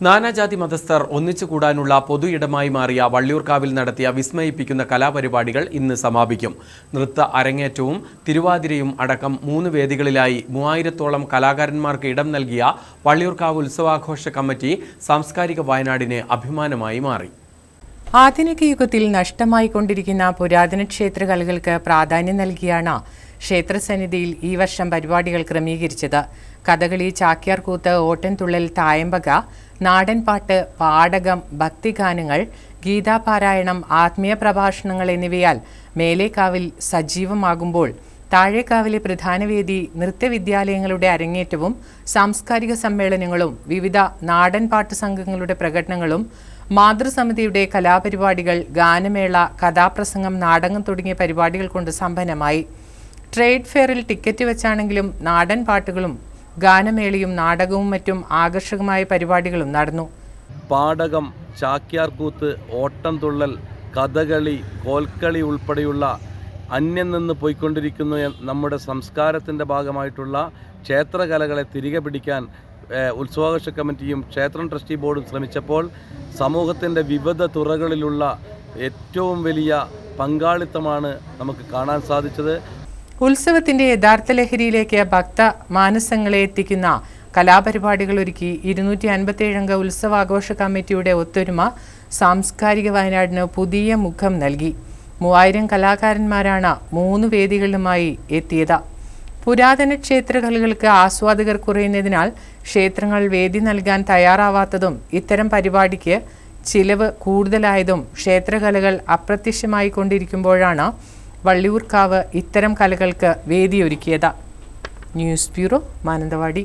നാനാജാതി മതസ്ഥർ ഒന്നിച്ചുകൂടാനുള്ള പൊതു ഇടമായി മാറിയ വള്ളിയൂർക്കാവിൽ നടത്തിയ വിസ്മയിപ്പിക്കുന്ന കലാപരിപാടികൾ ഇന്ന് സമാപിക്കും. നൃത്ത അരങ്ങേറ്റവും തിരുവാതിരയും അടക്കം 3 വേദികളിലായി 3000-ഓളം കലാകാരന്മാർക്ക് ഇടം നൽകിയ വള്ളിയൂർക്കാവ് ഉത്സവാഘോഷ കമ്മിറ്റി സാംസ്കാരിക വയനാടിന് അഭിമാനമായി മാറി. ആധുനിക യുഗത്തിൽ നഷ്ടമായിക്കൊണ്ടിരിക്കുന്ന പുരാതന ക്ഷേത്രകലകൾക്ക് പ്രാധാന്യം നൽകിയാണ് ക്ഷേത്രസന്നിധിയിൽ ഈ വർഷം പരിപാടികൾ ക്രമീകരിച്ചത്. കഥകളി, ചാക്യാർകൂത്ത്, ഓട്ടൻതുള്ളൽ, തായമ്പക, നാടൻപാട്ട്, പാടകം, ഭക്തിഗാനങ്ങൾ, ഗീതാപാരായണം, ആത്മീയ പ്രഭാഷണങ്ങൾ എന്നിവയാൽ മേലേക്കാവിൽ സജീവമാകുമ്പോൾ താഴേക്കാവിലെ പ്രധാന വേദി നൃത്തവിദ്യാലയങ്ങളുടെ അരങ്ങേറ്റവും സാംസ്കാരിക സമ്മേളനങ്ങളും വിവിധ നാടൻപാട്ട് സംഘങ്ങളുടെ പ്രകടനങ്ങളും മാതൃസമിതിയുടെ കലാപരിപാടികൾ, ഗാനമേള, കഥാപ്രസംഗം, നാടകം തുടങ്ങിയ പരിപാടികൾ കൊണ്ട് സമ്പന്നമായി. ട്രേഡ് ഫെയറിൽ ടിക്കറ്റ് വെച്ചാണെങ്കിലും നാടൻ പാട്ടുകളും ഗാനമേളയും നാടകവും മറ്റും ആകർഷകമായ പരിപാടികളും നടന്നു. പാടകം, ചാക്യാർകൂത്ത്, ഓട്ടംതുള്ളൽ, കഥകളി, കോൽക്കളി ഉൾപ്പെടെയുള്ള അന്യം നിന്ന് പോയിക്കൊണ്ടിരിക്കുന്ന നമ്മുടെ സംസ്കാരത്തിൻ്റെ ഭാഗമായിട്ടുള്ള ക്ഷേത്രകലകളെ തിരികെ പിടിക്കാൻ ഉത്സവാഘോഷ കമ്മിറ്റിയും ക്ഷേത്രം ട്രസ്റ്റി ബോർഡും ശ്രമിച്ചപ്പോൾ സമൂഹത്തിൻ്റെ വിവിധ തുറകളിലുള്ള ഏറ്റവും വലിയ പങ്കാളിത്തമാണ് നമുക്ക് കാണാൻ സാധിച്ചത്. ഉത്സവത്തിന്റെ യഥാർത്ഥ ലഹരിയിലേക്ക് ഭക്ത മാനസങ്ങളെ എത്തിക്കുന്ന കലാപരിപാടികൾ ഒരുക്കി 257 അംഗ ഉത്സവാഘോഷ കമ്മിറ്റിയുടെ ഒത്തൊരുമ സാംസ്കാരിക വയനാടിന് പുതിയ മുഖം നൽകി. 3000 കലാകാരന്മാരാണ് 3 വേദികളിലുമായി എത്തിയത്. പുരാതന ക്ഷേത്രകലകൾക്ക് ആസ്വാദകർ കുറയുന്നതിനാൽ ക്ഷേത്രങ്ങൾ വേദി നൽകാൻ തയ്യാറാവാത്തതും ഇത്തരം പരിപാടിക്ക് ചിലവ് കൂടുതലായതും ക്ഷേത്രകലകൾ അപ്രത്യക്ഷമായി കൊണ്ടിരിക്കുമ്പോഴാണ് വള്ളിയൂർക്കാവ് ഇത്തരം കലകൾക്ക് വേദിയൊരുക്കിയത്. News bureau, Mananthavady.